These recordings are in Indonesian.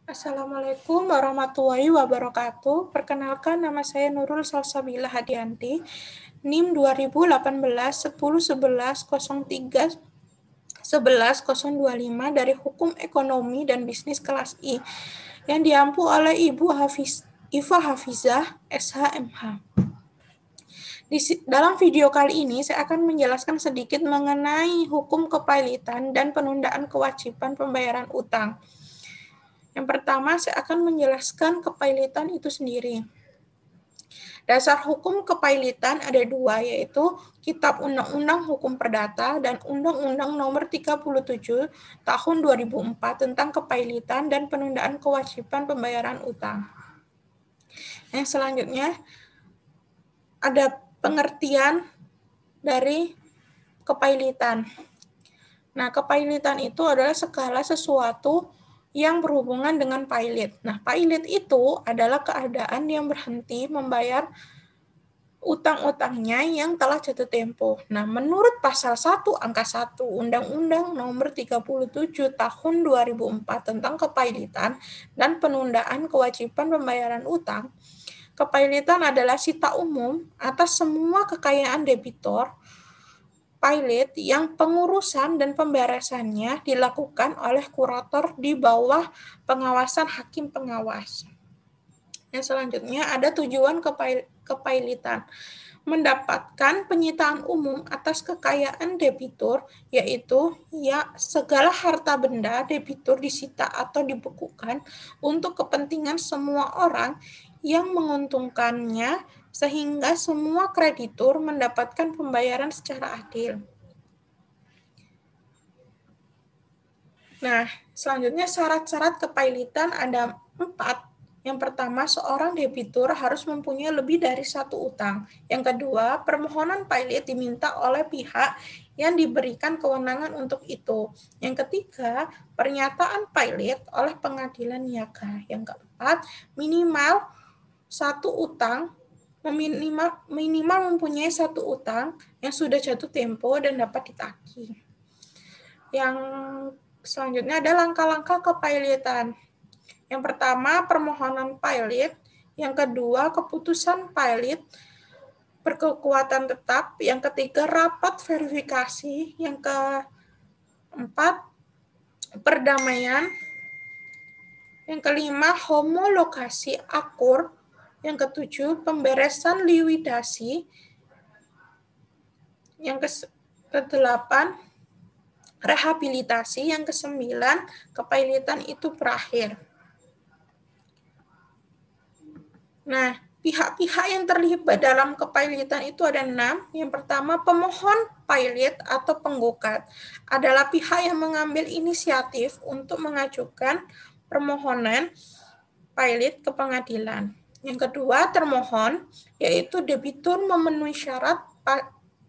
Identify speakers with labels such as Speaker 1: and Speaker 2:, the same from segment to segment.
Speaker 1: Assalamualaikum warahmatullahi wabarakatuh. Perkenalkan, nama saya Nurul Salsabila Hadianti, NIM 2018 10 11 03 11 025 dari Hukum Ekonomi dan Bisnis kelas I yang diampu oleh Ibu Iva Hafizah, SHMH. Dalam video kali ini, saya akan menjelaskan sedikit mengenai hukum kepailitan dan penundaan kewajiban pembayaran utang. Yang pertama, saya akan menjelaskan kepailitan itu sendiri. Dasar hukum kepailitan ada dua, yaitu Kitab Undang-Undang Hukum Perdata dan Undang-Undang Nomor 37 Tahun 2004 tentang kepailitan dan penundaan kewajiban pembayaran utang. Yang selanjutnya, ada pengertian dari kepailitan. Nah, kepailitan itu adalah segala sesuatu yang berhubungan dengan pailit. Nah, pailit itu adalah keadaan yang berhenti membayar utang-utangnya yang telah jatuh tempo. Nah, menurut pasal 1 angka 1 Undang-Undang Nomor 37 Tahun 2004 tentang kepailitan dan penundaan kewajiban pembayaran utang, kepailitan adalah sita umum atas semua kekayaan debitor pailit yang pengurusan dan pemberesannya dilakukan oleh kurator di bawah pengawasan hakim pengawas. Yang selanjutnya ada tujuan kepailitan, mendapatkan penyitaan umum atas kekayaan debitur, yaitu segala harta benda debitur disita atau dibekukan untuk kepentingan semua orang yang menguntungkannya, sehingga semua kreditur mendapatkan pembayaran secara adil. Nah, selanjutnya syarat-syarat kepailitan ada 4. Yang pertama, seorang debitur harus mempunyai lebih dari satu utang. Yang kedua, permohonan pailit diminta oleh pihak yang diberikan kewenangan untuk itu. Yang ketiga, pernyataan pailit oleh pengadilan niaga. Yang keempat, minimal mempunyai satu utang yang sudah jatuh tempo dan dapat ditagih. Yang selanjutnya ada langkah-langkah kepailitan. Yang pertama, permohonan pailit. Yang kedua, keputusan pailit berkekuatan tetap. Yang ketiga, rapat verifikasi. Yang keempat, perdamaian. Yang kelima, homologasi akur. Yang ketujuh, pemberesan liwidasi. Yang kedelapan, rehabilitasi. Yang kesembilan, kepailitan itu berakhir. Nah, pihak-pihak yang terlibat dalam kepailitan itu ada 6. Yang pertama, pemohon pailit atau penggugat adalah pihak yang mengambil inisiatif untuk mengajukan permohonan pailit ke pengadilan. Yang kedua, termohon, yaitu debitur memenuhi syarat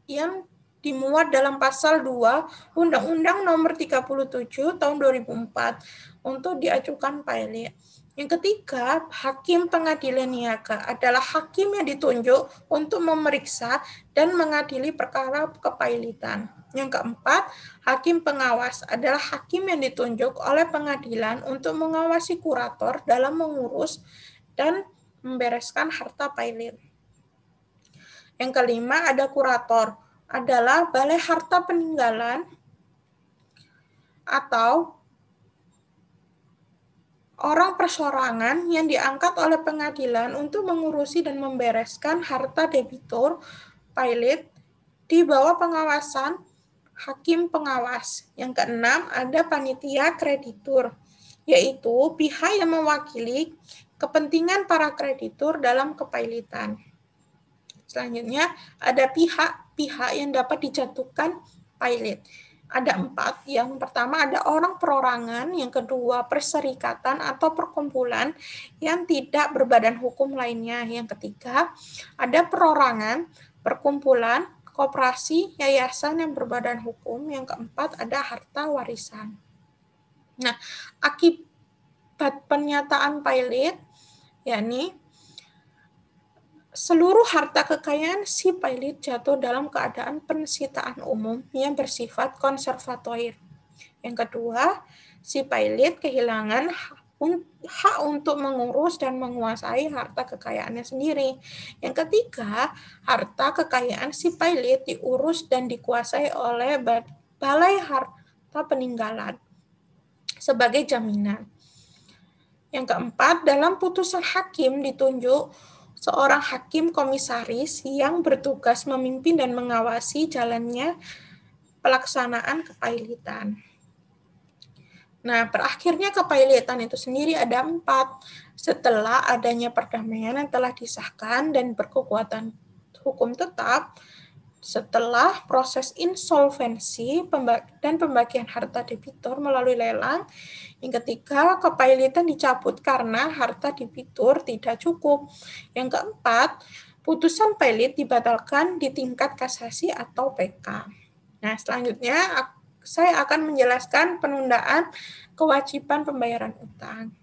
Speaker 1: yang dimuat dalam pasal 2 Undang-Undang Nomor 37 Tahun 2004 untuk diajukan pailit. Yang ketiga, hakim pengadilan niaga adalah hakim yang ditunjuk untuk memeriksa dan mengadili perkara kepailitan. Yang keempat, hakim pengawas adalah hakim yang ditunjuk oleh pengadilan untuk mengawasi kurator dalam mengurus dan membereskan harta pailit. Yang kelima, ada kurator, adalah balai harta peninggalan atau orang persorangan yang diangkat oleh pengadilan untuk mengurusi dan membereskan harta debitur pailit di bawah pengawasan hakim pengawas. Yang keenam, ada panitia kreditur, yaitu pihak yang mewakili kepentingan para kreditur dalam kepailitan. Selanjutnya, ada pihak-pihak yang dapat dijatuhkan pailit. Ada 4. Yang pertama ada orang perorangan, yang kedua perserikatan atau perkumpulan yang tidak berbadan hukum lainnya. Yang ketiga ada perorangan, perkumpulan, koperasi, yayasan yang berbadan hukum. Yang keempat ada harta warisan. Nah, akibat pernyataan pailit, yakni seluruh harta kekayaan si pailit jatuh dalam keadaan pensitaan umum yang bersifat konservatoir. Yang kedua, si pailit kehilangan hak untuk mengurus dan menguasai harta kekayaannya sendiri. Yang ketiga, harta kekayaan si pilot diurus dan dikuasai oleh Balai Harta Peninggalan sebagai jaminan. Yang keempat, dalam putusan hakim ditunjuk seorang hakim komisaris yang bertugas memimpin dan mengawasi jalannya pelaksanaan kepailitan. Nah, berakhirnya kepailitan itu sendiri ada 4. Setelah adanya perdamaian yang telah disahkan dan berkekuatan hukum tetap, setelah proses insolvensi dan pembagian harta debitur melalui lelang, yang ketiga, kepailitan dicabut karena harta debitur tidak cukup. Yang keempat, putusan pailit dibatalkan di tingkat kasasi atau PK. Nah, selanjutnya saya akan menjelaskan penundaan kewajiban pembayaran utang.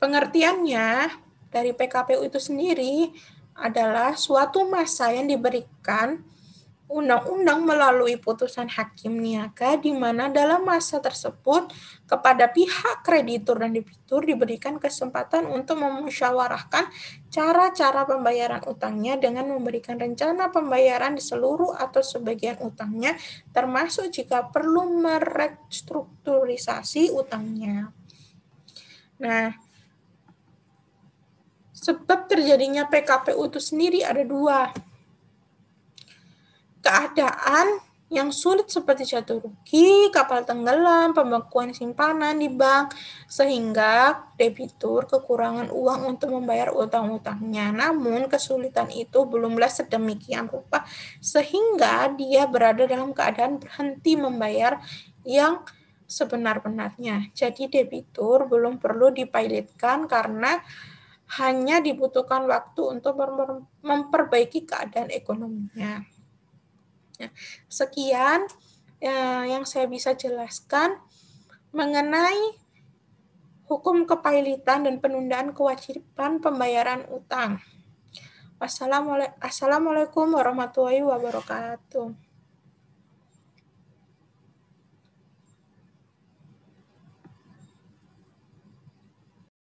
Speaker 1: Pengertiannya dari PKPU itu sendiri adalah suatu masa yang diberikan undang-undang melalui putusan hakim niaga di mana dalam masa tersebut kepada pihak kreditur dan debitur diberikan kesempatan untuk memusyawarahkan cara-cara pembayaran utangnya dengan memberikan rencana pembayaran di seluruh atau sebagian utangnya, termasuk jika perlu merestrukturisasi utangnya. Nah, sebab terjadinya PKPU itu sendiri ada 2. Keadaan yang sulit seperti jatuh rugi, kapal tenggelam, pembekuan simpanan di bank, sehingga debitur kekurangan uang untuk membayar utang-utangnya. Namun kesulitan itu belumlah sedemikian rupa sehingga dia berada dalam keadaan berhenti membayar yang sebenar-benarnya. Jadi debitur belum perlu dipailitkan karena hanya dibutuhkan waktu untuk memperbaiki keadaan ekonominya. Sekian yang saya bisa jelaskan mengenai hukum kepailitan dan penundaan kewajiban pembayaran utang. Assalamualaikum warahmatullahi wabarakatuh.